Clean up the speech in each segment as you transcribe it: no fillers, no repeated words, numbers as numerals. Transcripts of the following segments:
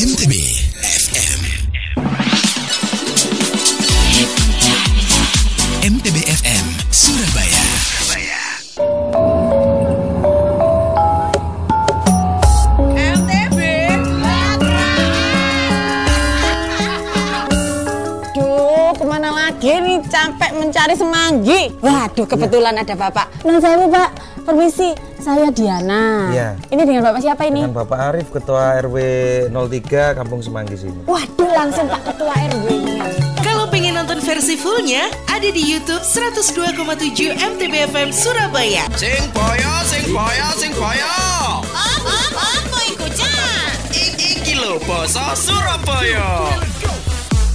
MTB FM. MTB FM Surabaya. Gini capek mencari semanggi. Waduh, kebetulan ada Bapak. Nun sewu, Pak. Permisi, saya Diana. Iya. Ini dengan Bapak siapa ini? Dengan Bapak Arif, Ketua RW 03 Kampung Semanggi sini. Waduh, langsung Pak Ketua RW-nya. Kalau pengen nonton versi fullnya, ada di YouTube 102,7 MTB FM Surabaya. Sing boyo, sing boyo, sing boyo. Mau ikut Iki lho basa Surabaya.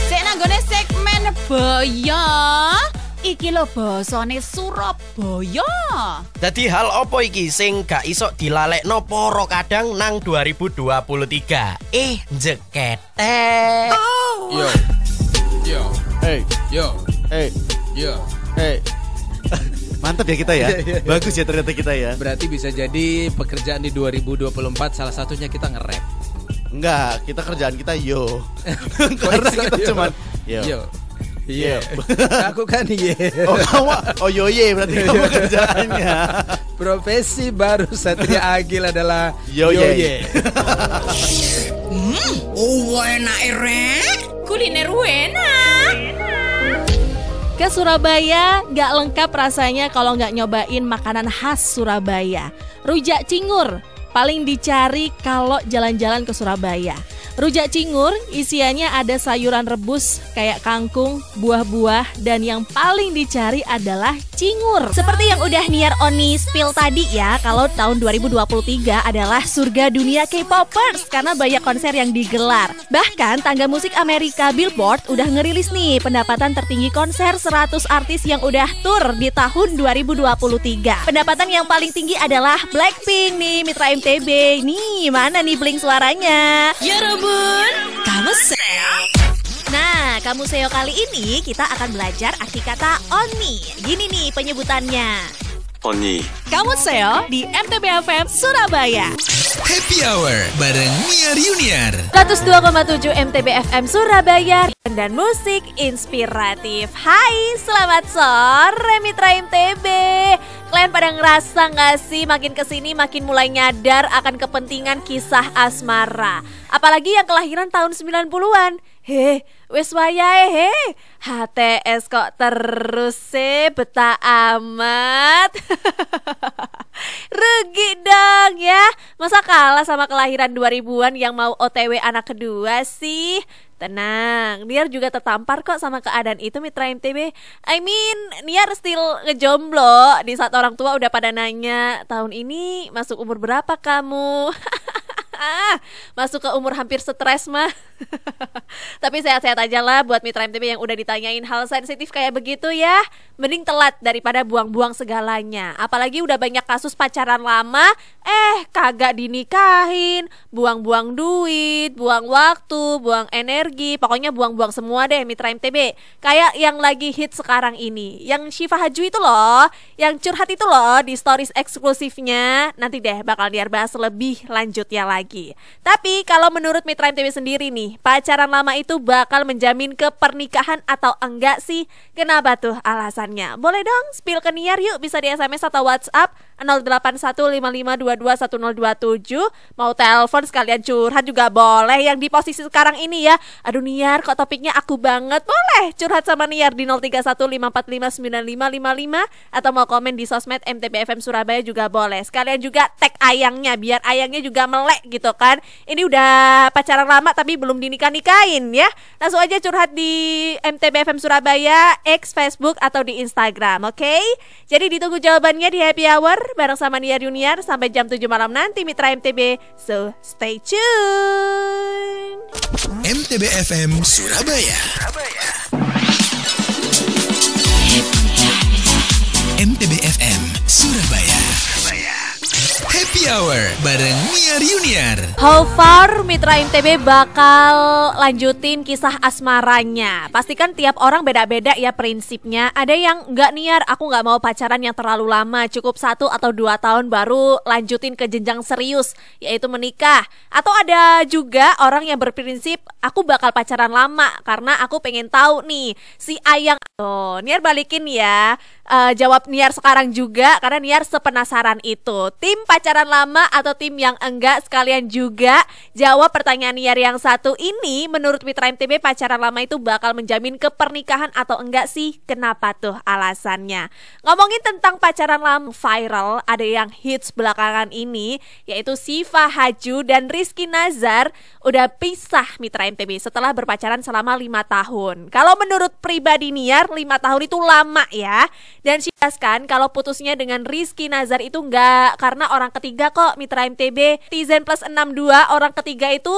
Sik nanggone segmen Boyo. Iki lho basane Surabaya. Dadi hal opo iki sing gak iso dilalekno para kadang nang 2023. Jekete. Yo. Hey. Mantap ya kita ya. Bagus ya ternyata kita ya. Berarti bisa jadi pekerjaan di 2024 salah satunya kita nge-rap. Enggak, kita kerjaan kita yo. Karena kita cuman yo. Iya. Aku kan Oh kamu, yo berarti kamu kerjaannya. Profesi baru Satria Agil adalah yo. enak rek. Kuliner enak. Ke Surabaya gak lengkap rasanya kalau gak nyobain makanan khas Surabaya. Rujak cingur paling dicari kalau jalan-jalan ke Surabaya. Rujak cingur isiannya ada sayuran rebus kayak kangkung, buah-buah, dan yang paling dicari adalah cingur. Seperti yang udah Niar Oni spill tadi ya, kalau tahun 2023 adalah surga dunia K-popers karena banyak konser yang digelar. Bahkan tangga musik Amerika Billboard udah ngerilis nih pendapatan tertinggi konser 100 artis yang udah tur di tahun 2023. Pendapatan yang paling tinggi adalah Blackpink nih, Mitra MTB. Nih, mana nih bling suaranya? Ya Bun, kamu seo. Nah, kamu seo kali ini kita akan belajar arti kata oni. Gini nih penyebutannya. Oni. Kamu seo di MTB FM Surabaya. Happy Hour bareng Niar Junior. 102,7 MTB FM Surabaya dan musik inspiratif. Hai, selamat sore Mitra MTB. Kalian pada ngerasa gak sih makin kesini makin mulai nyadar akan kepentingan kisah asmara? Apalagi yang kelahiran tahun 90-an. Wes wayahe HTS kok terus betah amat. Rugi dong ya. Masa kalah sama kelahiran 2000-an yang mau OTW anak kedua sih? Tenang, Niar juga tertampar kok sama keadaan itu Mitra MTB. Niar still ngejomblo di saat orang tua udah pada nanya, tahun ini masuk umur berapa kamu? Masuk ke umur hampir stres mah. Tapi sehat-sehat aja lah buat Mitra MTB yang udah ditanyain hal sensitif kayak begitu ya. Mending telat daripada buang-buang segalanya. Apalagi udah banyak kasus pacaran lama kagak dinikahin, buang-buang duit, buang waktu, buang energi, pokoknya buang-buang semua deh Mitra MTB. Kayak yang lagi hit sekarang ini, yang Syifa Haju itu loh, yang curhat itu loh di stories eksklusifnya. Nanti deh bakal Niar bahas lebih lanjutnya lagi. Tapi kalau menurut Mitra MTB sendiri nih, pacaran lama itu bakal menjamin ke pernikahan atau enggak sih? Kenapa tuh alasannya? Boleh dong spill ke Niar yuk, bisa di SMS atau WhatsApp 0815521027. Mau telepon sekalian curhat juga boleh yang di posisi sekarang ini ya. Aduh Niar, kok topiknya aku banget. Boleh curhat sama Niar di 0315459555 atau mau komen di sosmed MTB FM Surabaya juga boleh. Sekalian juga tag ayangnya biar ayangnya juga melek gitu kan. Ini udah pacaran lama tapi belum dinikah-nikahin ya. Langsung aja curhat di MTB FM Surabaya, X, Facebook atau di Instagram, oke? Jadi ditunggu jawabannya di Happy Hour bareng sama Niar Junior sampai jam 7 malam nanti Mitra MTB. So, stay tune. MTB FM Surabaya. MTB FM Surabaya. Happy Happy Hour bareng Niar Yuniar. How far Mitra MTB bakal lanjutin kisah asmaranya? Pastikan tiap orang beda-beda ya prinsipnya. Ada yang nggak, Niar, aku nggak mau pacaran yang terlalu lama, cukup 1 atau 2 tahun baru lanjutin ke jenjang serius, yaitu menikah. Atau ada juga orang yang berprinsip, aku bakal pacaran lama karena aku pengen tahu nih si Ayang. Oh, Niar balikin ya. Jawab Niar sekarang juga karena Niar sepenasaran itu. Tim pacaran lama atau tim yang enggak? Sekalian juga jawab pertanyaan Niar yang satu ini. Menurut Mitra MTB, pacaran lama itu bakal menjamin kepernikahan atau enggak sih? Kenapa tuh alasannya? Ngomongin tentang pacaran lama viral, ada yang hits belakangan ini, yaitu Syifa Haju dan Rizky Nazar udah pisah Mitra MTB setelah berpacaran selama 5 tahun. Kalau menurut pribadi Niar, 5 tahun itu lama ya. Dan jelaskan kalau putusnya dengan Rizky Nazar itu enggak karena orang ketiga kok Mitra MTB. Tizen plus 62 orang ketiga itu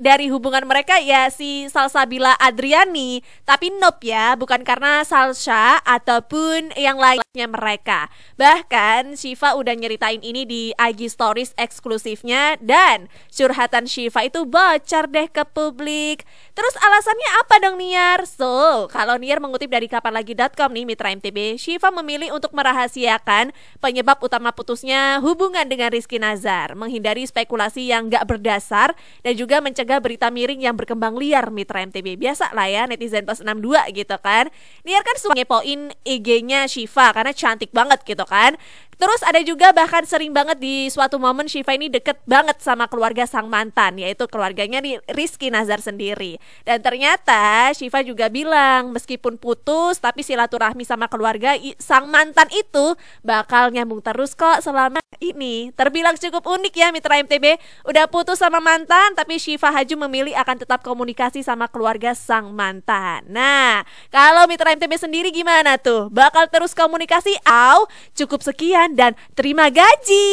dari hubungan mereka ya si Salsabila Adriani. Tapi nope ya, bukan karena Salsa ataupun yang lainnya mereka. Bahkan Syifa udah nyeritain ini di IG Stories eksklusifnya dan curhatan Syifa itu bocor deh ke publik. Terus alasannya apa dong Niar? So, kalau Niar mengutip dari kapanlagi.com nih Mitra MTB, Syifa memilih untuk merahasiakan penyebab utama putusnya hubungan dengan Rizky Nazar, menghindari spekulasi yang gak berdasar dan juga mencegah berita miring yang berkembang liar Mitra MTB. Biasa lah ya netizen plus 62 gitu kan. Niar kan suka ngepoin IG-nya Syifa karena cantik banget gitu kan. Terus ada juga bahkan sering banget di suatu momen Syifa ini deket banget sama keluarga sang mantan, yaitu keluarganya Rizky Nazar sendiri. Dan ternyata Syifa juga bilang meskipun putus tapi silaturahmi sama keluarga sang mantan itu bakal nyambung terus kok selama ini. Terbilang cukup unik ya Mitra MTB. Udah putus sama mantan tapi Syifa Haju memilih akan tetap komunikasi sama keluarga sang mantan. Nah, kalau Mitra MTB sendiri gimana tuh? Bakal terus komunikasi atau cukup sekian dan terima gaji?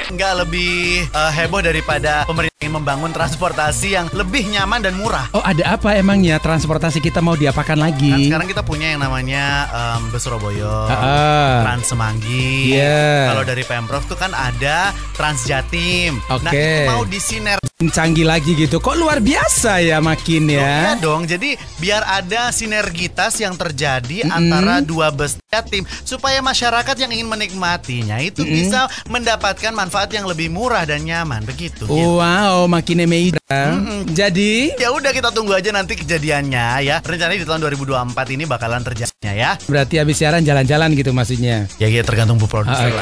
Nggak lebih heboh daripada pemerintah yang membangun transportasi yang lebih nyaman dan murah. Oh, ada apa emangnya transportasi kita mau diapakan lagi? Kan sekarang kita punya yang namanya Bus Surabaya, Trans Semanggi. Kalau dari Pemprov tuh kan ada Trans Jatim. Nah itu mau disinergikan canggih lagi gitu. Kok luar biasa ya makin ya? Iya dong. Jadi biar ada sinergitas yang terjadi antara dua bus Jatim supaya masyarakat yang ingin menikmatinya itu bisa mendapatkan manfaat yang lebih murah dan nyaman begitu. Wow, makin amazing. Jadi ya udah kita tunggu aja nanti kejadiannya ya. Rencananya di tahun 2024 ini bakalan terjadinya ya. Berarti habis siaran jalan-jalan gitu maksudnya? Ya tergantung bu produser.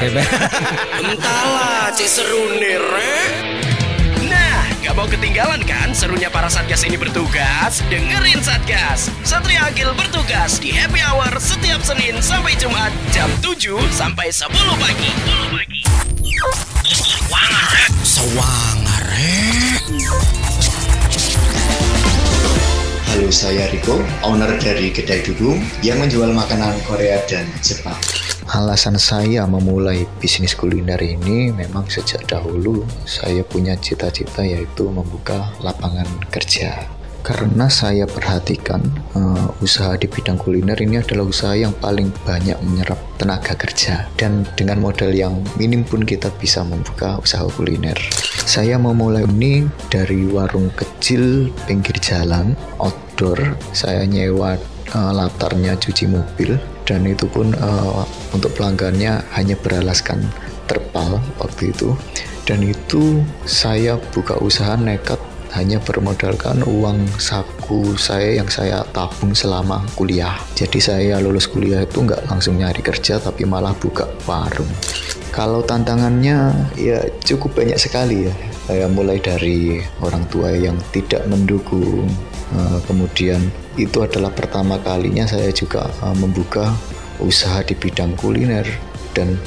Entahlah, seru nih, gak mau ketinggalan kan serunya para Satgas ini bertugas? Dengerin Satgas Satria Agil bertugas di Happy Hour setiap Senin sampai Jumat jam 7 sampai 10 pagi. Sewangare. Halo, saya Riko, owner dari kedai dudung yang menjual makanan Korea dan Jepang. Alasan saya memulai bisnis kuliner ini memang sejak dahulu saya punya cita-cita yaitu membuka lapangan kerja. Karena saya perhatikan usaha di bidang kuliner ini adalah usaha yang paling banyak menyerap tenaga kerja. Dan dengan modal yang minim pun kita bisa membuka usaha kuliner. Saya memulai ini dari warung kecil pinggir jalan, outdoor. Saya nyewa latarnya cuci mobil. Dan itu pun untuk pelanggannya hanya beralaskan terpal waktu itu. Dan itu saya buka usaha nekat hanya bermodalkan uang saku saya yang saya tabung selama kuliah. Jadi saya lulus kuliah itu nggak langsung nyari kerja tapi malah buka warung. Kalau tantangannya ya cukup banyak sekali ya. Mulai dari orang tua yang tidak mendukung. Kemudian itu adalah pertama kalinya saya juga membuka usaha di bidang kuliner dan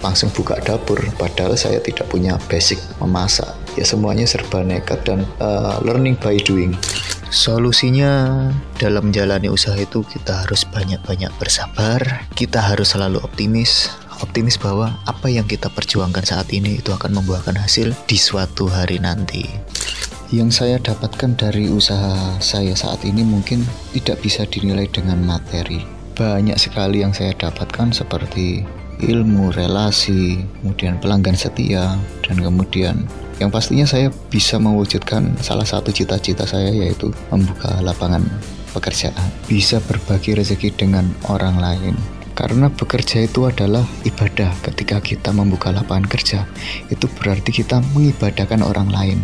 langsung buka dapur padahal saya tidak punya basic memasak. Ya semuanya serba nekat dan learning by doing. Solusinya dalam menjalani usaha itu kita harus banyak-banyak bersabar. Kita harus selalu optimis bahwa apa yang kita perjuangkan saat ini itu akan membuahkan hasil di suatu hari nanti. Yang saya dapatkan dari usaha saya saat ini mungkin tidak bisa dinilai dengan materi. Banyak sekali yang saya dapatkan seperti ilmu, relasi, kemudian pelanggan setia, dan kemudian yang pastinya saya bisa mewujudkan salah satu cita-cita saya, yaitu membuka lapangan pekerjaan, bisa berbagi rezeki dengan orang lain. Karena bekerja itu adalah ibadah. Ketika kita membuka lapangan kerja, itu berarti kita mengibadahkan orang lain.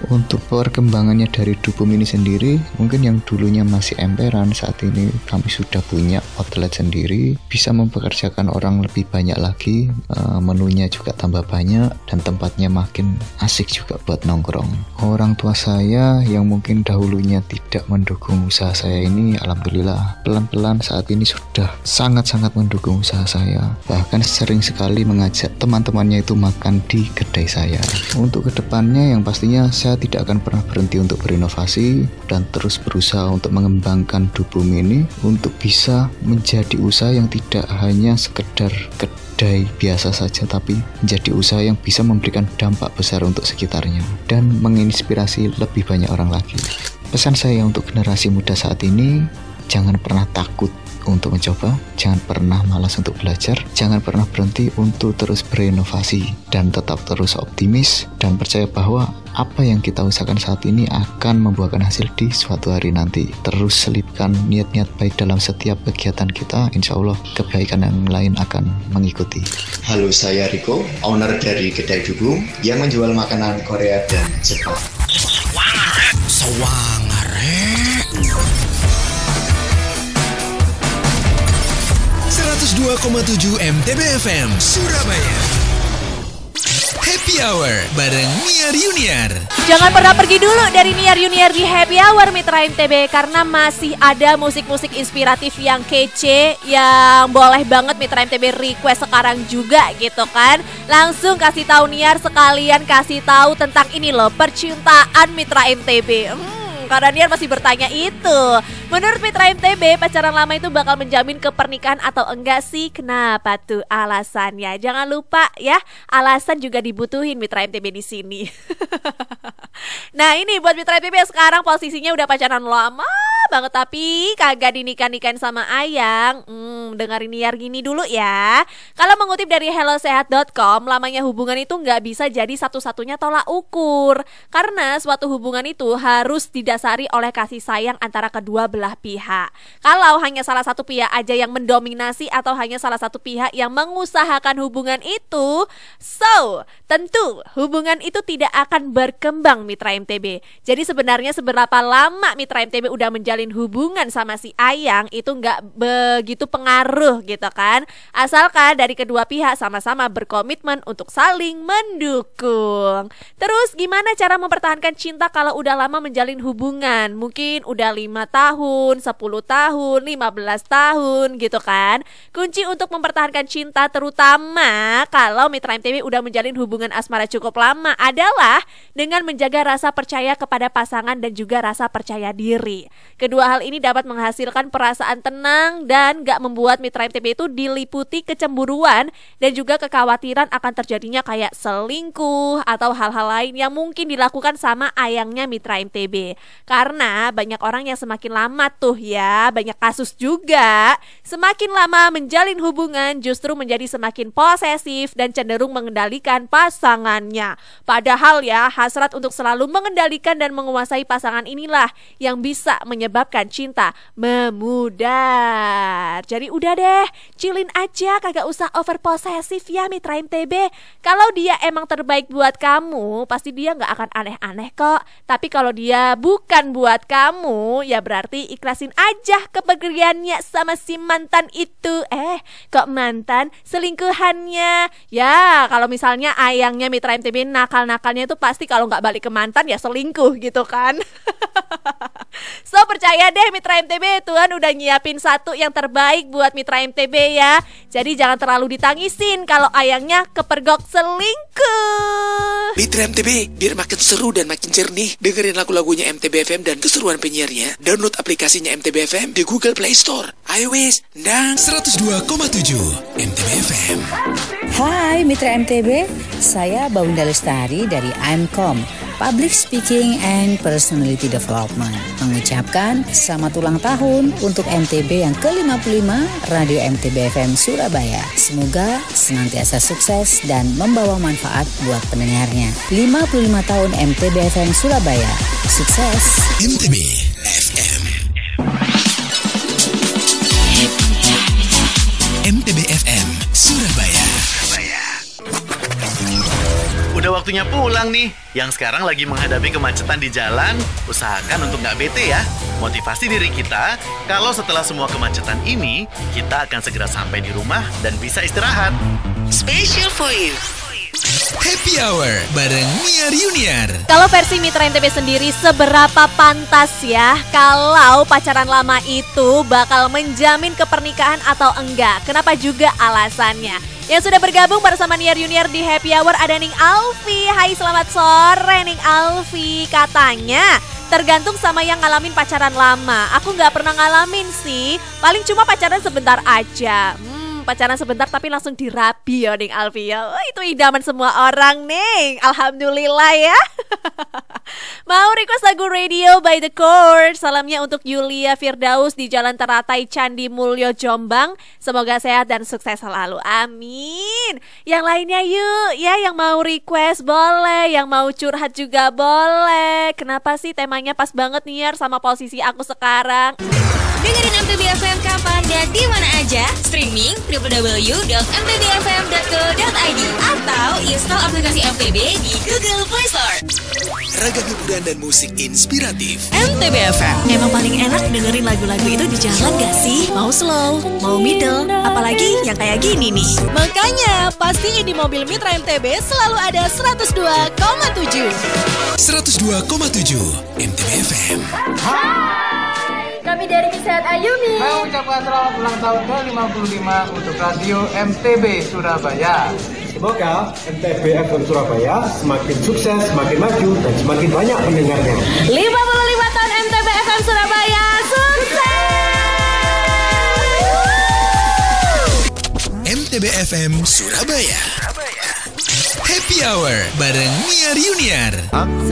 Untuk perkembangannya dari Dubum ini sendiri, mungkin yang dulunya masih emperan, saat ini kami sudah punya outlet sendiri, bisa mempekerjakan orang lebih banyak lagi, menunya juga tambah banyak, dan tempatnya makin asik juga buat nongkrong. Orang tua saya yang mungkin dahulunya tidak mendukung usaha saya ini, alhamdulillah pelan-pelan saat ini sudah sangat-sangat mendukung usaha saya. Bahkan sering sekali mengajak teman-temannya itu makan di kedai saya. Untuk kedepannya yang pastinya saya tidak akan pernah berhenti untuk berinovasi dan terus berusaha untuk mengembangkan Dubum ini untuk bisa menjadi usaha yang tidak hanya sekedar kedai biasa saja, tapi menjadi usaha yang bisa memberikan dampak besar untuk sekitarnya dan menginspirasi lebih banyak orang lagi. Pesan saya untuk generasi muda saat ini, jangan pernah takut untuk mencoba, jangan pernah malas untuk belajar, jangan pernah berhenti untuk terus berinovasi, dan tetap terus optimis dan percaya bahwa apa yang kita usahakan saat ini akan membuahkan hasil di suatu hari nanti. Terus selipkan niat-niat baik dalam setiap kegiatan kita, insya Allah kebaikan yang lain akan mengikuti. Halo, saya Riko, owner dari kedai Dubum yang menjual makanan Korea dan Jepang. Sawangare 102,7 MTB FM Surabaya. Happy Hour bareng Niar Yuniar. Jangan pernah pergi dulu dari Niar Yuniar di Happy Hour Mitra MTB, karena masih ada musik-musik inspiratif yang kece yang boleh banget Mitra MTB request sekarang juga gitu kan. Langsung kasih tahu Niar, sekalian kasih tahu tentang ini loh, percintaan Mitra MTB. Karena Niar masih bertanya itu, menurut Mitra MTB pacaran lama itu bakal menjamin ke pernikahan atau enggak sih? Kenapa tuh alasannya? Jangan lupa ya, alasan juga dibutuhin Mitra MTB di sini. Nah ini buat Mitra MTB yang sekarang posisinya udah pacaran lama banget tapi kagak dinikah-nikahin sama Ayang. Dengerin Niar gini dulu ya. Kalau mengutip dari hellosehat.com, lamanya hubungan itu nggak bisa jadi satu-satunya tolak ukur. Karena suatu hubungan itu harus didasari oleh kasih sayang antara kedua belah pihak. Kalau hanya salah satu pihak aja yang mendominasi atau hanya salah satu pihak yang mengusahakan hubungan itu, tentu hubungan itu tidak akan berkembang Mitra MTB. Jadi sebenarnya seberapa lama Mitra MTB udah menjalin hubungan sama si Ayang itu nggak begitu pengaruh gitu kan. Asalkan dari kedua pihak sama-sama berkomitmen untuk saling mendukung. Terus gimana cara mempertahankan cinta kalau udah lama menjalin hubungan? Mungkin udah 5 tahun, 10 tahun, 15 tahun gitu kan. Kunci untuk mempertahankan cinta terutama kalau Mitra MTB udah menjalin hubungan asmara cukup lama adalah dengan menjaga rasa percaya kepada pasangan dan juga rasa percaya diri. Kedua hal ini dapat menghasilkan perasaan tenang dan gak membuat Mitra MTB itu diliputi kecemburuan dan juga kekhawatiran akan terjadinya kayak selingkuh atau hal-hal lain yang mungkin dilakukan sama Ayangnya Mitra MTB. Karena banyak orang yang semakin lama tuh ya, banyak kasus juga, semakin lama menjalin hubungan justru menjadi semakin posesif dan cenderung mengendalikan pasangannya. Padahal ya, hasrat untuk selalu mengendalikan dan menguasai pasangan inilah yang bisa menyebabkan cinta memudar. Jadi udah deh, chillin aja, kagak usah over posesif ya Mitra MTB. Kalau dia emang terbaik buat kamu, pasti dia gak akan aneh-aneh kok. Tapi kalau dia bukan buat kamu, ya berarti ikhlasin aja kepergiannya sama si mantan itu. Kok mantan? Selingkuhannya. Ya kalau misalnya Ayangnya Mitra MTB nakal-nakalnya itu pasti kalau gak balik ke mantan ya selingkuh gitu kan. So percaya deh Mitra MTB, Tuhan udah nyiapin satu yang terbaik buat Mitra MTB ya. Jadi jangan terlalu ditangisin kalau Ayangnya kepergok selingkuh. Mitra MTB, biar makin seru dan makin jernih, dengerin lagu-lagunya MTB FM dan keseruan penyiarnya. Download aplikasinya MTB FM di Google Play Store. Ayo wes, dan 102,7 MTB FM. Hai Mitra MTB, saya Baunda Lestari dari IMCOM. Public Speaking and Personality Development. Mengucapkan selamat ulang tahun untuk MTB yang ke-55 Radio MTB FM Surabaya. Semoga senantiasa sukses dan membawa manfaat buat pendengarnya. 55 tahun MTB FM Surabaya. Sukses. MTB FM. MTB FM Surabaya. Udah waktunya pulang nih. Yang sekarang lagi menghadapi kemacetan di jalan, usahakan untuk nggak bete ya. Motivasi diri kita, kalau setelah semua kemacetan ini, kita akan segera sampai di rumah dan bisa istirahat. Special for you. Happy Hour bareng Niar Junior. Kalau versi Mitra MTB sendiri, seberapa pantas ya kalau pacaran lama itu bakal menjamin kepernikahan atau enggak? Kenapa juga alasannya? Yang sudah bergabung bersama Niar Junior di Happy Hour ada Ning Alfi. Hai, selamat sore Ning Alfi. Katanya tergantung sama yang ngalamin pacaran lama. Aku nggak pernah ngalamin sih. Paling cuma pacaran sebentar aja. Pacaran sebentar tapi langsung dirabi ya Ning Alfi ya. Oh, itu idaman semua orang Ning. Alhamdulillah ya. Mau request lagu Radio by The Chord. Salamnya untuk Yulia Firdaus di Jalan Teratai Candi Mulyo Jombang. Semoga sehat dan sukses selalu. Amin. Yang lainnya yuk ya, yang mau request boleh, yang mau curhat juga boleh. Kenapa sih temanya pas banget Niar sama posisi aku sekarang? Dengerin MTB FM kapan dan di mana aja. Streaming www.mtbfm.co.id atau install aplikasi MTB di Google Play Store. Ragam hiburan dan musik inspiratif. MTB FM. Emang paling enak dengerin lagu-lagu itu di jalan gak sih? Mau slow, mau middle, apalagi yang kayak gini nih. Makanya pastiin di mobil Mitra MTB selalu ada 102,7. 102,7 MTB FM. Kami dari Misahat Ayumi mengucapkan selamat ulang tahun ke-55 untuk Radio MTB Surabaya. Semoga MTB FM Surabaya semakin sukses, semakin maju, dan semakin banyak pendengarnya. 55 tahun MTB FM Surabaya, sukses! MTB FM Surabaya. Happy Hour bareng Niar Junior.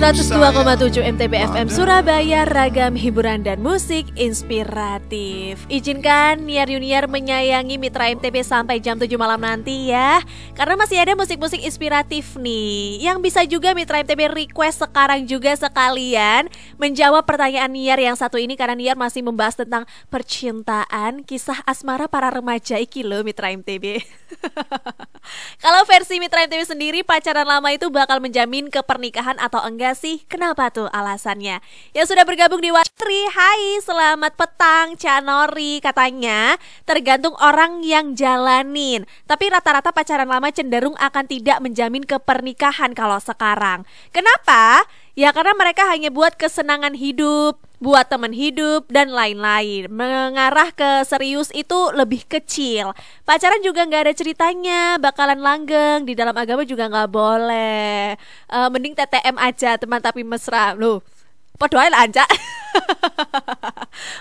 102,7 MTB FM Surabaya, ragam hiburan dan musik inspiratif. Izinkan Niar Junior menyayangi Mitra MTB sampai jam 7 malam nanti ya. Karena masih ada musik-musik inspiratif nih, yang bisa juga Mitra MTB request sekarang juga sekalian menjawab pertanyaan Niar yang satu ini. Karena Niar masih membahas tentang percintaan, kisah asmara para remaja iki loh Mitra MTB. Kalau versi Mitra MTB sendiri, pacaran lama itu bakal menjamin kepernikahan atau enggak sih? Kenapa tuh alasannya? Yang sudah bergabung di Watri, hai selamat petang Cak Nori. Katanya tergantung orang yang jalanin, tapi rata-rata pacaran lama cenderung akan tidak menjamin kepernikahan kalau sekarang. Kenapa? Ya karena mereka hanya buat kesenangan hidup, buat teman hidup, dan lain-lain. Mengarah ke serius itu lebih kecil. Pacaran juga gak ada ceritanya, bakalan langgeng. Di dalam agama juga gak boleh. Mending TTM aja, teman tapi mesra. Loh, podoai lah Anca.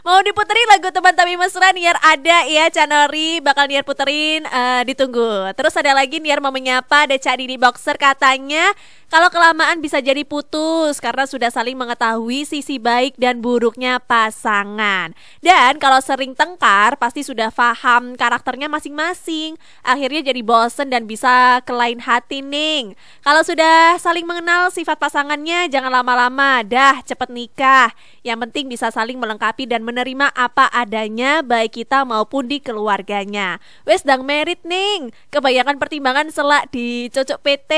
Mau diputerin lagu teman tapi mesra, Niar ada ya Canori, bakal Niar puterin, ditunggu. Terus ada lagi Niar mau menyapa, ada Cak Didi Boxer katanya kalau kelamaan bisa jadi putus karena sudah saling mengetahui sisi baik dan buruknya pasangan. Dan kalau sering tengkar pasti sudah paham karakternya masing-masing. Akhirnya jadi bosen dan bisa ke lain hati ning. Kalau sudah saling mengenal sifat pasangannya jangan lama-lama, dah cepet nikah. Yang penting bisa saling melengkapi dan menerima apa adanya baik kita maupun di keluarganya. Wes dang merit ning. Kebanyakan pertimbangan selak dicocok PT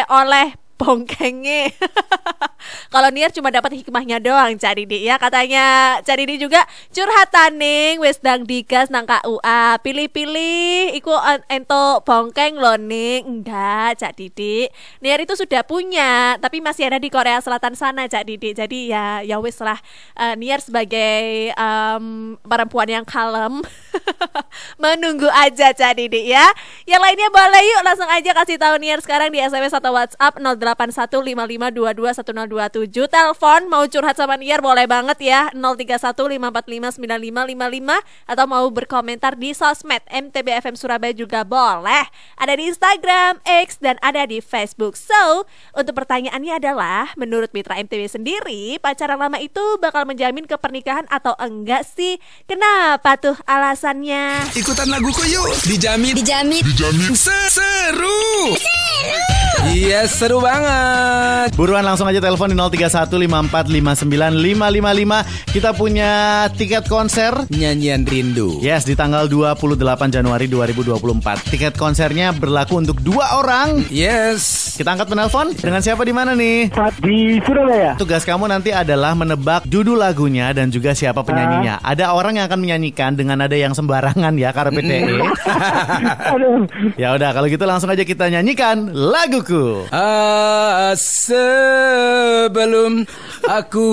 oleh bongkenge. Kalau Niar cuma dapat hikmahnya doang Cak Didi ya. Katanya Cak Didi juga curhatan ning wis dang digas nang KUA. Pilih-pilih iku ento bongkeng lo ning. Enggak Cak Didi, Niar itu sudah punya tapi masih ada di Korea Selatan sana Cak Didi. Jadi ya wis lah, Niar sebagai perempuan yang kalem Menunggu aja Cak Didi ya. Yang lainnya boleh yuk langsung aja kasih tahu Niar sekarang di SMS atau WhatsApp 081555221027. Telepon mau curhat sama Niar boleh banget ya 0315459555 atau mau berkomentar di sosmed MTB FM Surabaya juga boleh. Ada di Instagram, X dan ada di Facebook. So, untuk pertanyaannya adalah menurut Mitra MTB sendiri, pacaran lama itu bakal menjamin ke pernikahan atau enggak sih? Kenapa tuh alasannya? Ikutan laguku yuk. Dijamin seru. Iya seru banget. Buruan langsung aja telepon di 0315459555. Kita punya tiket konser Nyanyian Rindu. Yes, di tanggal 28 Januari 2024. Tiket konsernya berlaku untuk 2 orang. Yes. Kita angkat penelpon. Dengan siapa di mana nih? Di Surabaya. Tugas kamu nanti adalah menebak judul lagunya dan juga siapa penyanyinya. Ada orang yang akan menyanyikan dengan nada yang sembarangan ya, karena PTE. Ya udah, kalau gitu langsung aja kita nyanyikan laguku. Sebelum aku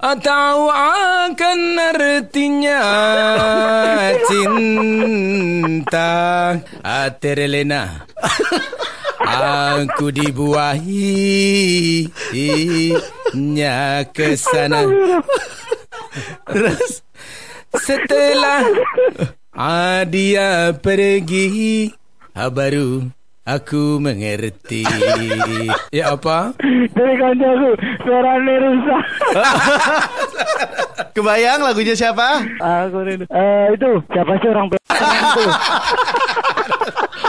tahu akan artinya cinta, Terelena, aku dibuahinya ke sana. Terus setelah dia pergi, baru aku mengerti. Ya apa? Dari kancaku, suaranya rusak. Kebayang lagunya siapa? Aku itu siapa sih orang itu?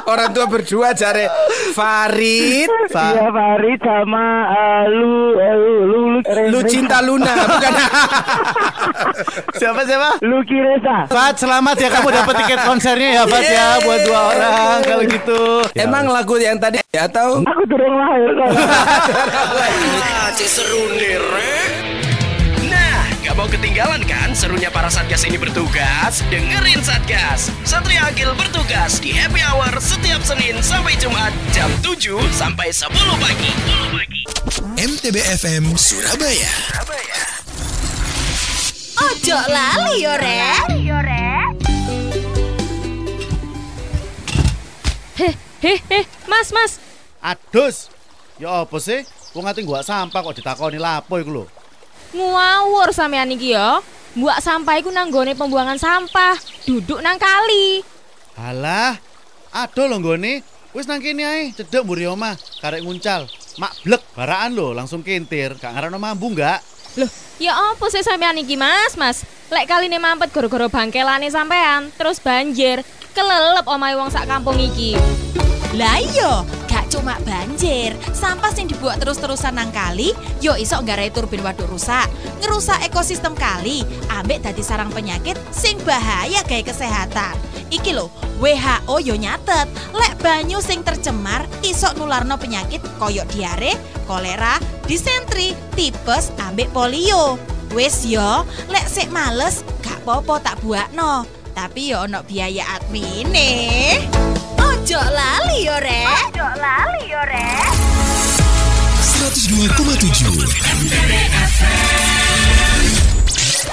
Orang tua berdua cari Farid. Iya Farid sama Lu Cinta Luna, bukan? Siapa? Lucky Reza. Fat, selamat ya kamu dapat tiket konsernya ya Fat ya, buat 2 orang kalau gitu. Emang lagu yang tadi atau? Aku turun lahir. Seru nih, Nah, gak mau ketinggalan kan serunya para Satgas ini bertugas? Dengerin Satgas. Satria Agil bertugas di Happy Hour setiap Senin sampai Jumat jam 7 sampai 10 pagi. MTB FM Surabaya. Ojo lali yo rek. Mas. Adus. Ya apa sih? Wong ati gua sampah kok ditakoni lapo iku lho. Ngawur sampean iki ya. Buak sampah iku nang nggone pembuangan sampah, duduk nang kali. Halah, ado lho nggone. Wis nang kene ae, cedhek mburi omah, karek nguncal. Mak blek baraan lho, langsung kentir. Gak ngarano mambu enggak? Loh, ya apa sih sampean iki, Mas? Lek kaline mampet gara-gara bangkelane sampean, terus banjir, kelelep omahe wong sak kampung iki. Lah iya, gak cuma banjir, sampah sing dibuat terus-terusan nang kali, yo iso nggarai turbin waduk rusak, ngerusak ekosistem kali, ambek dadi sarang penyakit sing bahaya gawe kesehatan. Iki lho, WHO yo nyatet, lek banyu sing tercemar iso nularno penyakit koyok diare, kolera, disentri, tipes, ambek polio. Wes yo, lek sik males, gak popo tak buakno, tapi yo ono biaya admine. Ojo lali yo rek. 102,7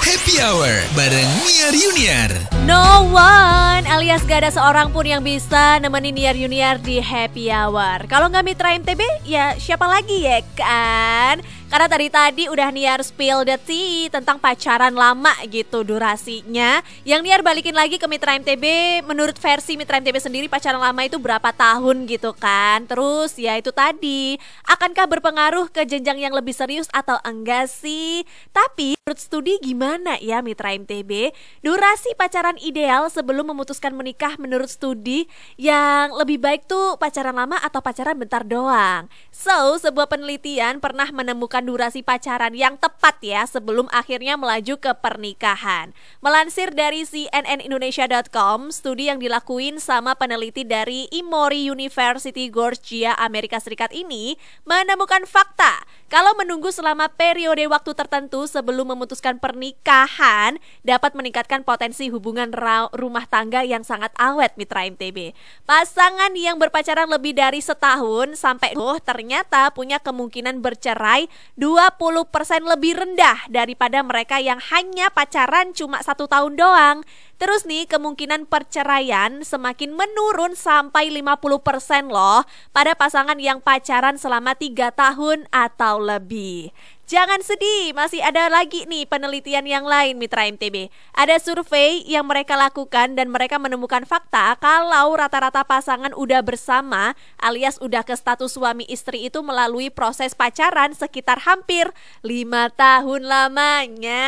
Happy Hour bareng Niar Yuniar. No one alias gak ada seorang pun yang bisa nemenin Niar Yuniar di Happy Hour. Kalau nggak Mitra MTB, ya siapa lagi ya kan? Karena tadi udah Niar spill the tea tentang pacaran lama gitu durasinya. Yang Niar balikin lagi ke Mitra MTB, menurut versi Mitra MTB sendiri pacaran lama itu berapa tahun gitu kan. Terus ya itu tadi, akankah berpengaruh ke jenjang yang lebih serius atau enggak sih? Tapi menurut studi gimana ya Mitra MTB? Durasi pacaran ideal sebelum memutuskan menikah menurut studi yang lebih baik tuh pacaran lama atau pacaran bentar doang. So, sebuah penelitian pernah menemukan durasi pacaran yang tepat ya sebelum akhirnya melaju ke pernikahan. Melansir dari cnnindonesia.com, studi yang dilakuin sama peneliti dari Emory University Georgia, Amerika Serikat ini menemukan fakta kalau menunggu selama periode waktu tertentu sebelum memutuskan pernikahan dapat meningkatkan potensi hubungan rumah tangga yang sangat awet Mitra MTB. Pasangan yang berpacaran lebih dari setahun sampai ternyata punya kemungkinan bercerai 20% lebih rendah daripada mereka yang hanya pacaran cuma 1 tahun doang. Terus nih, kemungkinan perceraian semakin menurun sampai 50% loh pada pasangan yang pacaran selama 3 tahun atau lebih. Jangan sedih, masih ada lagi nih penelitian yang lain Mitra MTB. Ada survei yang mereka lakukan dan mereka menemukan fakta kalau rata-rata pasangan udah bersama alias udah ke status suami istri itu melalui proses pacaran sekitar hampir 5 tahun lamanya.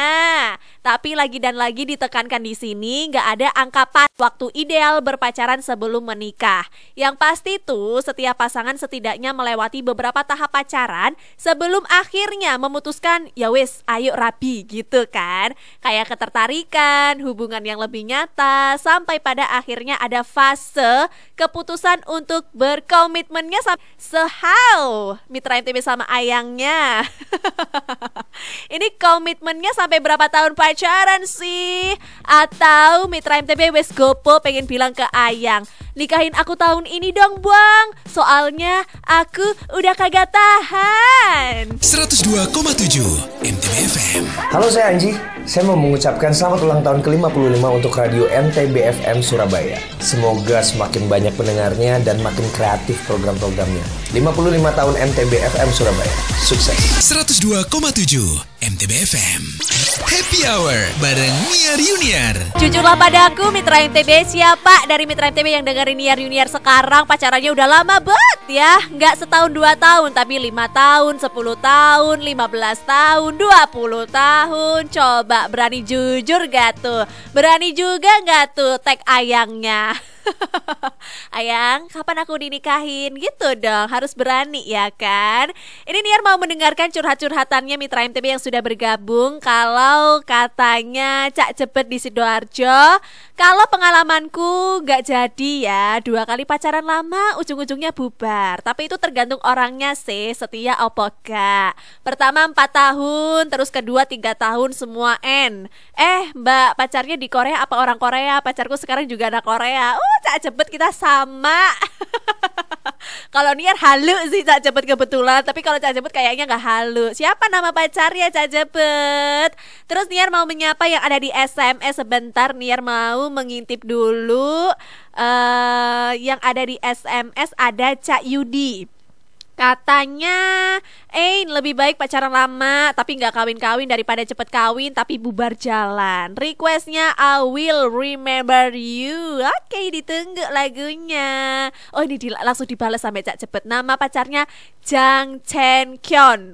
Tapi lagi dan lagi ditekankan di sini nggak ada angka waktu ideal berpacaran sebelum menikah. Yang pasti tuh setiap pasangan setidaknya melewati beberapa tahap pacaran sebelum akhirnya memutuskan ya wis ayo rabi gitu kan. Kayak ketertarikan, hubungan yang lebih nyata, sampai pada akhirnya ada fase keputusan untuk berkomitmennya sehau Mitra MTB sama ayangnya. Ini komitmennya sampai berapa tahun pacaran sih? Atau Mitra MTB wes gopo pengen bilang ke ayang, nikahin aku tahun ini dong bang, soalnya aku udah kagak tahan. 102,7 MTB FM. Halo, saya Anji. Saya mau mengucapkan selamat ulang tahun ke-55 untuk Radio MTB FM Surabaya. Semoga semakin banyak pendengarnya dan makin kreatif program-programnya. 55 tahun MTB FM Surabaya. Sukses. 102,7 MTB FM. Happy Hour bareng Niar Junior. Jujurlah padaku Mitra MTB, siapa dari Mitra MTB yang dengerin Niar Junior sekarang pacarannya udah lama banget ya? Nggak setahun 2 tahun, tapi 5 tahun, 10 tahun, 15 tahun, 20 tahun. Coba berani jujur gak tuh? Berani juga gak tuh tag ayangnya? Ayang, kapan aku dinikahin? Gitu dong, harus berani ya kan? Ini Niar mau mendengarkan curhat-curhatannya Mitra MTB yang sudah bergabung. Kalau katanya Cak Jebet di Sidoarjo, kalau pengalamanku gak jadi ya, 2 kali pacaran lama ujung-ujungnya bubar. Tapi itu tergantung orangnya sih, setia opo gak. Pertama 4 tahun, terus kedua 3 tahun semua N. Mbak pacarnya di Korea apa orang Korea? Pacarku sekarang juga anak Korea. Cak Jebet kita sama. Kalau Niar halu sih Cak Jebet kebetulan, tapi kalau Cak Jebet kayaknya gak halu. Siapa nama pacarnya Cak Jebet? Terus Niar mau menyapa yang ada di SMS sebentar. Niar mau mengintip dulu. Yang ada di SMS ada Cak Yudi. Katanya lebih baik pacaran lama tapi gak kawin-kawin daripada cepet kawin tapi bubar jalan. Requestnya I Will Remember You. Oke, ditunggu lagunya. Oh, ini langsung dibalas sampai Cak Cepet. Nama pacarnya Jang Chen Kyon.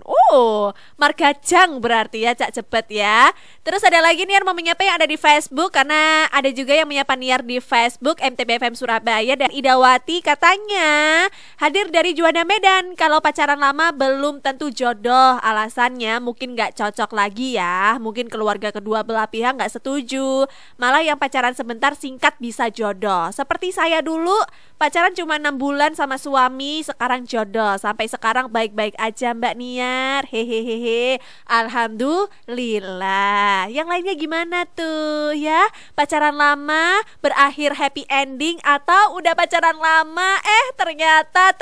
Marga Jang berarti ya Cak Cepet ya. Terus ada lagi Niar mau menyapa yang ada di Facebook, karena ada juga yang menyapa Niar di Facebook MTB FM Surabaya. Dan Idawati katanya hadir dari Juanda Medan. Kalau pacaran lama belum tentu jodoh, alasannya mungkin gak cocok lagi ya. Mungkin keluarga kedua belah pihak gak setuju. Malah yang pacaran sebentar singkat bisa jodoh. Seperti saya dulu, pacaran cuma 6 bulan sama suami, sekarang jodoh. Sampai sekarang baik-baik aja Mbak Niar. Hehehe. Alhamdulillah. Yang lainnya gimana tuh ya? Pacaran lama berakhir happy ending, atau udah pacaran lama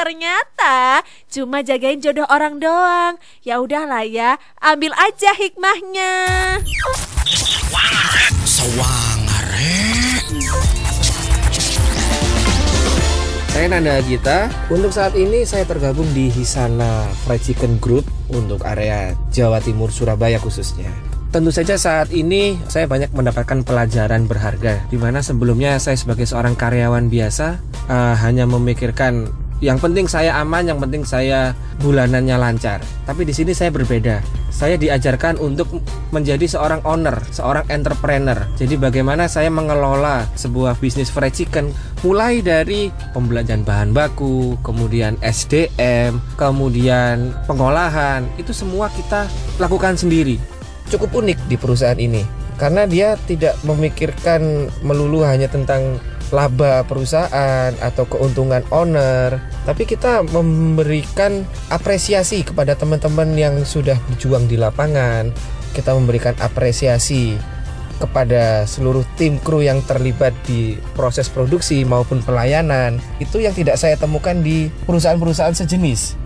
ternyata cuma jagain jodoh orang doang. Ya udahlah ya, ambil aja hikmahnya. Saya Nanda Gita. Untuk saat ini saya tergabung di Hisana Fried Chicken Group untuk area Jawa Timur, Surabaya khususnya. Tentu saja saat ini saya banyak mendapatkan pelajaran berharga, di mana sebelumnya saya sebagai seorang karyawan biasa hanya memikirkan yang penting saya aman, yang penting saya bulanannya lancar. Tapi di sini saya berbeda. Saya diajarkan untuk menjadi seorang owner, seorang entrepreneur. Jadi bagaimana saya mengelola sebuah bisnis fried chicken, mulai dari pembelanjaan bahan baku, kemudian SDM, kemudian pengolahan, itu semua kita lakukan sendiri. Cukup unik di perusahaan ini, karena dia tidak memikirkan melulu hanya tentang laba perusahaan atau keuntungan owner, tapi kita memberikan apresiasi kepada teman-teman yang sudah berjuang di lapangan. Kita memberikan apresiasi kepada seluruh tim kru yang terlibat di proses produksi maupun pelayanan. Itu yang tidak saya temukan di perusahaan-perusahaan sejenis.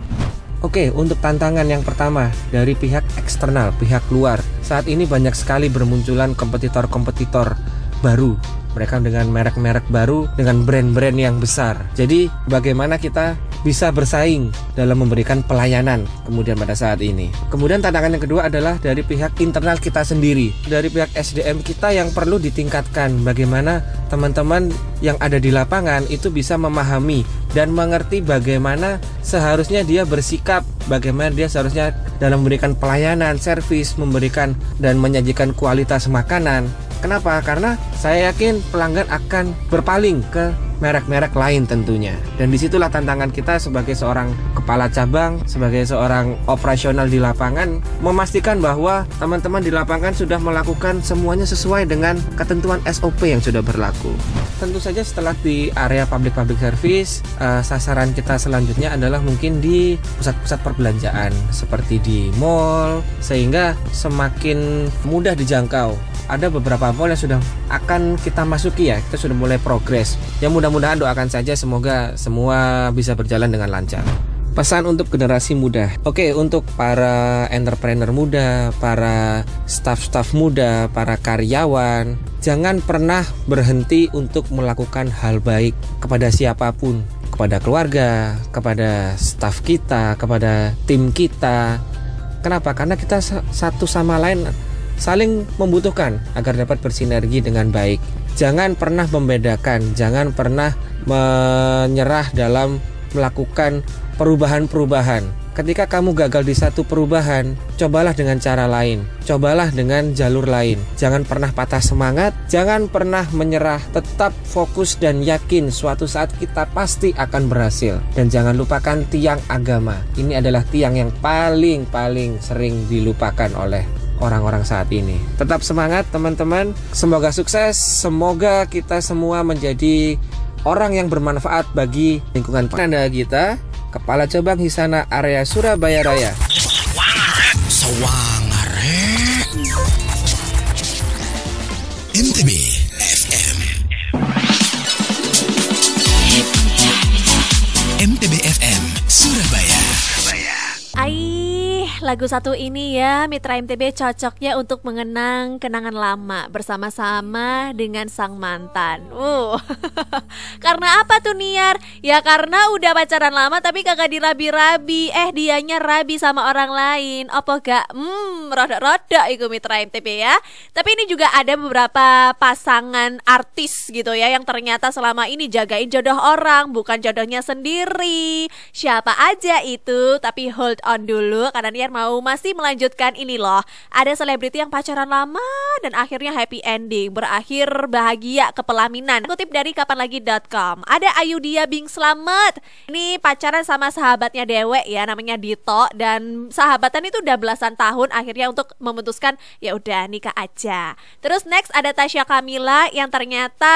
Oke, untuk tantangan yang pertama dari pihak eksternal, pihak luar. Saat ini banyak sekali bermunculan kompetitor-kompetitor baru. Mereka dengan merek-merek baru, dengan brand-brand yang besar. Jadi bagaimana kita bisa bersaing dalam memberikan pelayanan kemudian pada saat ini. Kemudian tantangan yang kedua adalah dari pihak internal kita sendiri. Dari pihak SDM kita yang perlu ditingkatkan. Bagaimana teman-teman yang ada di lapangan itu bisa memahami dan mengerti bagaimana seharusnya dia bersikap, bagaimana dia seharusnya dalam memberikan pelayanan, servis, memberikan dan menyajikan kualitas makanan. Kenapa? Karena saya yakin pelanggan akan berpaling ke merek-merek lain tentunya. Dan disitulah tantangan kita sebagai seorang kepala cabang, sebagai seorang operasional di lapangan, memastikan bahwa teman-teman di lapangan sudah melakukan semuanya sesuai dengan ketentuan SOP yang sudah berlaku. Tentu saja setelah di area public service, sasaran kita selanjutnya adalah mungkin di pusat-pusat perbelanjaan seperti di mall, sehingga semakin mudah dijangkau. Ada beberapa mall yang sudah akan kita masuki ya, kita sudah mulai progres. Yang mudah-mudahan doakan saja semoga semua bisa berjalan dengan lancar. Pesan untuk generasi muda. Oke, untuk para entrepreneur muda, para staff-staff muda, para karyawan, jangan pernah berhenti untuk melakukan hal baik kepada siapapun, kepada keluarga, kepada staff kita, kepada tim kita. Kenapa? Karena kita satu sama lain saling membutuhkan agar dapat bersinergi dengan baik. Jangan pernah membedakan, jangan pernah menyerah dalam melakukan perubahan-perubahan. Ketika kamu gagal di satu perubahan, cobalah dengan cara lain, cobalah dengan jalur lain. Jangan pernah patah semangat, jangan pernah menyerah, tetap fokus dan yakin suatu saat kita pasti akan berhasil. Dan jangan lupakan tiang agama. Ini adalah tiang yang paling sering dilupakan oleh orang-orang saat ini. Tetap semangat teman-teman, semoga sukses, semoga kita semua menjadi orang yang bermanfaat bagi lingkungan Anda kita. Kepala Cabang Hisana Area Surabaya Raya. Sawangare MTB FM. MTB FM Surabaya. Lagu satu ini ya, Mitra MTB cocoknya untuk mengenang kenangan lama bersama-sama dengan sang mantan. Karena apa tuh Niar? Ya karena udah pacaran lama tapi kagak dirabi-rabi. Dianya rabi sama orang lain. Apa gak? Roda-roda itu Mitra MTB ya. Tapi ini juga ada beberapa pasangan artis gitu ya, yang ternyata selama ini jagain jodoh orang, bukan jodohnya sendiri. Siapa aja itu? Tapi hold on dulu, karena Niar mau masih melanjutkan ini loh. Ada selebriti yang pacaran lama dan akhirnya happy ending, berakhir bahagia ke pelaminan. Kutip dari kapanlagi.com, ada Ayudhya Bing Slamet. Ini pacaran sama sahabatnya Dewe ya, namanya Dito, dan sahabatan itu udah belasan tahun, akhirnya untuk memutuskan ya udah nikah aja. Terus next ada Tasya Kamila yang ternyata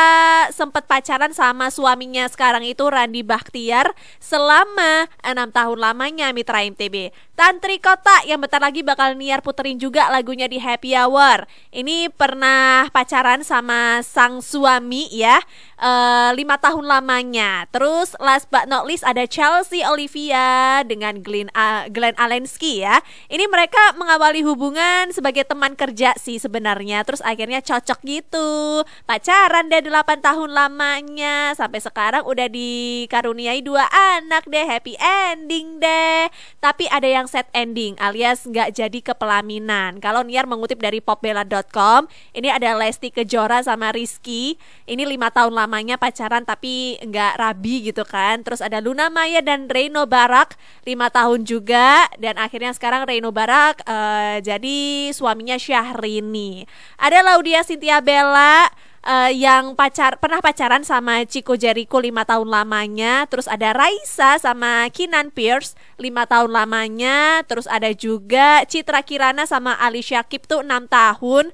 sempat pacaran sama suaminya sekarang itu Randy Bakhtiar selama 6 tahun lamanya Mitra MTB. Tantri Kota yang bentar lagi bakal Niar puterin juga lagunya di Happy Hour. Ini pernah pacaran sama sang suami ya, 5 tahun lamanya. Terus last but not least ada Chelsea Olivia dengan Glenn Alensky ya. Ini mereka mengawali hubungan sebagai teman kerja sih sebenarnya. Terus akhirnya cocok gitu, pacaran deh 8 tahun lamanya. Sampai sekarang udah dikaruniai 2 anak deh, happy ending deh. Tapi ada yang sad ending alias nggak jadi ke pelaminan. Kalau Niar mengutip dari popbella.com, ini ada Lesti Kejora sama Rizky. Ini 5 tahun lamanya pacaran tapi nggak rabi gitu kan. Terus ada Luna Maya dan Reno Barak 5 tahun juga. Dan akhirnya sekarang Reno Barak jadi suaminya Syahrini. Ada Laudia Cynthia Bella yang pernah pacaran sama Chico Jericho 5 tahun lamanya. Terus ada Raisa sama Kinan Pierce 5 tahun lamanya. Terus ada juga Citra Kirana sama Ali Syakib tuh 6 tahun.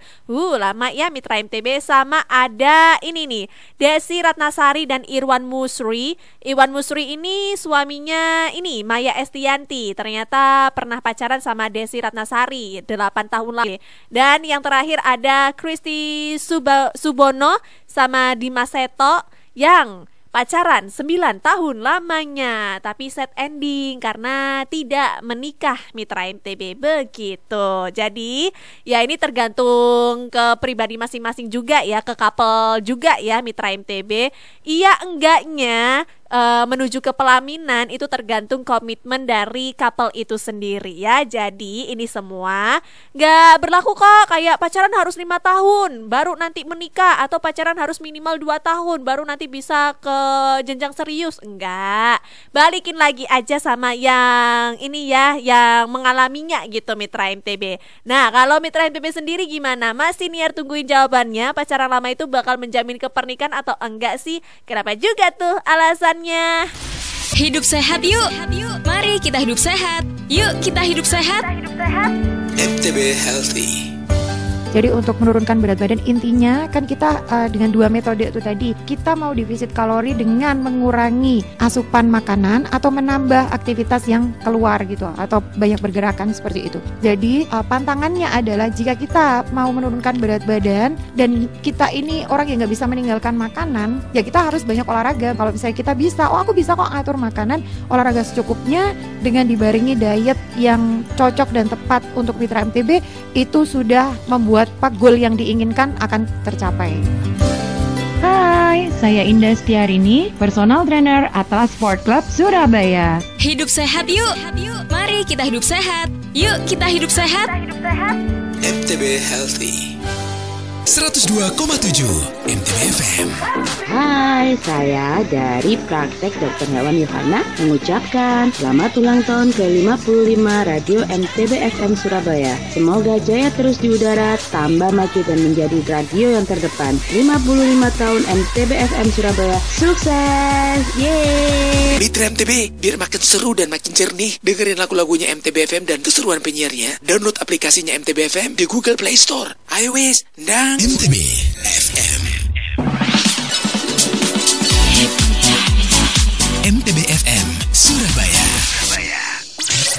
Lama ya Mitra MTB. Sama ada ini nih, Desi Ratnasari dan Irwan Musri. Irwan Musri ini suaminya ini Maya Estianti, ternyata pernah pacaran sama Desi Ratnasari 8 tahun lalu. Dan yang terakhir ada Kristi Subono sama Dimas Seto yang pacaran 9 tahun lamanya, tapi sad ending karena tidak menikah Mitra MTB begitu. Jadi ya ini tergantung ke pribadi masing-masing juga ya, ke couple juga ya Mitra MTB. Iya enggaknya menuju ke pelaminan itu tergantung komitmen dari couple itu sendiri ya. Jadi ini semua gak berlaku kok kayak pacaran harus 5 tahun baru nanti menikah, atau pacaran harus minimal 2 tahun baru nanti bisa ke jenjang serius. Enggak, balikin lagi aja sama yang ini ya, yang mengalaminya gitu Mitra MTB. Nah kalau Mitra MTB sendiri gimana? Masih niar tungguin jawabannya, pacaran lama itu bakal menjamin ke pernikahan atau enggak sih? Kenapa juga tuh alasan? Hidup sehat yuk. Mari kita hidup sehat. Yuk kita hidup sehat. MTB Healthy. Jadi untuk menurunkan berat badan intinya kan kita dengan 2 metode itu tadi. Kita mau defisit kalori dengan mengurangi asupan makanan atau menambah aktivitas yang keluar gitu, atau banyak bergerakan seperti itu. Jadi pantangannya adalah jika kita mau menurunkan berat badan dan kita ini orang yang nggak bisa meninggalkan makanan, ya kita harus banyak olahraga. Kalau misalnya kita bisa, aku bisa kok ngatur makanan, olahraga secukupnya dengan dibarengi diet yang cocok dan tepat untuk Mitra MTB, itu sudah membuat goal yang diinginkan akan tercapai. Hai, saya Indah Setiarini, personal trainer Atlas Sport Club Surabaya. Hidup sehat yuk. Mari kita hidup sehat. Yuk kita hidup sehat. MTB Healthy 102,7 MTB FM. Hai, saya dari Praktek Dr. Hewan Yohana mengucapkan selamat ulang tahun ke-55 Radio MTB FM Surabaya. Semoga jaya terus di udara, tambah maju dan menjadi radio yang terdepan. 55 tahun MTB FM Surabaya, sukses! Yeay! Mitra MTB, biar makin seru dan makin jernih, dengerin lagu-lagunya MTB FM dan keseruan penyiarnya. Download aplikasinya MTB FM di Google Play Store. Ayo wes, dan MTB FM. MTB FM Surabaya.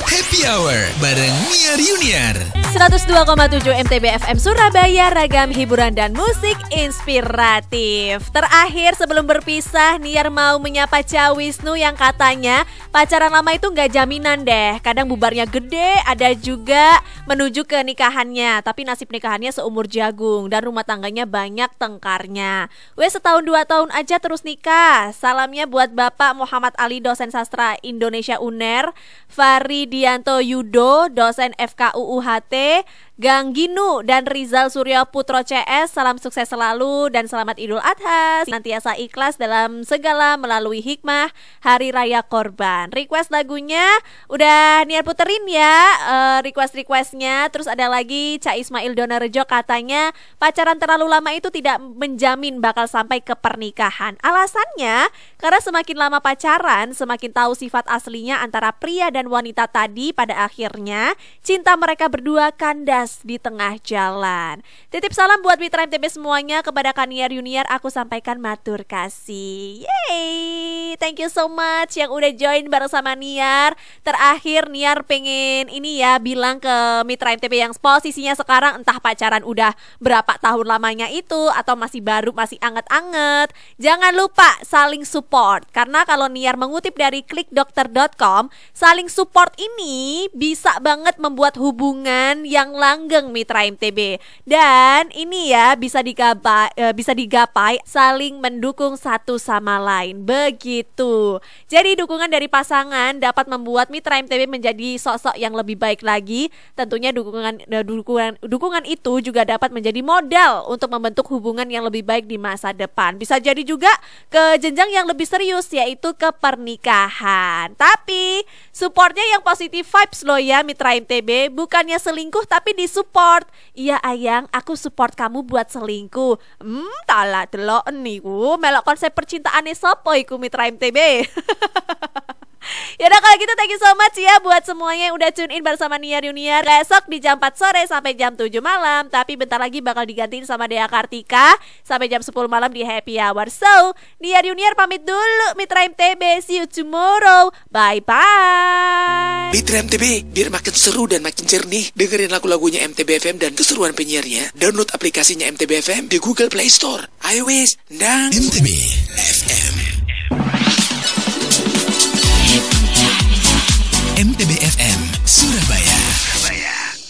Happy Hour bareng Niar Yuniar. 102,7 MTB FM Surabaya, ragam hiburan dan musik inspiratif. Terakhir sebelum berpisah, Niar mau menyapa Ca Wisnu yang katanya pacaran lama itu gak jaminan deh. Kadang bubarnya gede, ada juga menuju ke nikahannya, tapi nasib nikahannya seumur jagung dan rumah tangganya banyak tengkarnya. Setahun 2 tahun aja terus nikah. Salamnya buat Bapak Muhammad Ali, dosen sastra Indonesia UNER, Faridianto Yudo, dosen FKU UHT, Gang Ginu dan Rizal Surya Putro CS. Salam sukses selalu dan selamat Idul Adha, senantiasa ikhlas dalam segala melalui hikmah Hari Raya Korban. Request lagunya udah Niar puterin ya, request-requestnya. Terus ada lagi Ca Ismail Donarejo, katanya pacaran terlalu lama itu tidak menjamin bakal sampai ke pernikahan. Alasannya karena semakin lama pacaran, semakin tahu sifat aslinya antara pria dan wanita tadi. Pada akhirnya cinta mereka berdua kandas di tengah jalan. Titip salam buat Mitra MTB semuanya, kepada Kaniar Yuniar aku sampaikan matur kasih. Yeay, thank you so much yang udah join bareng sama Niar. Terakhir Niar pengen ini ya bilang ke Mitra MTB yang posisinya sekarang entah pacaran udah berapa tahun lamanya itu atau masih baru, masih anget-anget, jangan lupa saling support. Karena kalau Niar mengutip dari klikdokter.com, saling support ini bisa banget membuat hubungan yang langgeng Mitra MTB. Dan ini ya bisa digapai saling mendukung satu sama lain. Begitu. Jadi dukungan dari pasangan dapat membuat Mitra MTB menjadi sosok yang lebih baik lagi. Tentunya dukungan itu juga dapat menjadi modal untuk membentuk hubungan yang lebih baik di masa depan. Bisa jadi juga ke jenjang yang lebih serius, yaitu ke pernikahan. Tapi supportnya yang positive vibes loh ya Mitra MTB. Bukannya selingkuh tapi disupport. Iya ayang, aku support kamu buat selingkuh. Tala delok niku melok konsep percintaane sopo iku Mitra MTB. Yaudah kalau gitu thank you so much ya buat semuanya yang udah tune in bersama Niar Yuniar. Besok di jam 4 sore sampai jam 7 malam. Tapi bentar lagi bakal digantiin sama Dea Kartika sampai jam 10 malam di Happy Hour. So, Niar Yuniar pamit dulu Mitra MTB. See you tomorrow. Bye-bye. Mitra MTB, biar makin seru dan makin jernih, dengerin lagu-lagunya MTB FM dan keseruan penyiarnya. Download aplikasinya MTB FM di Google Play Store. Ayo wes, dan MTB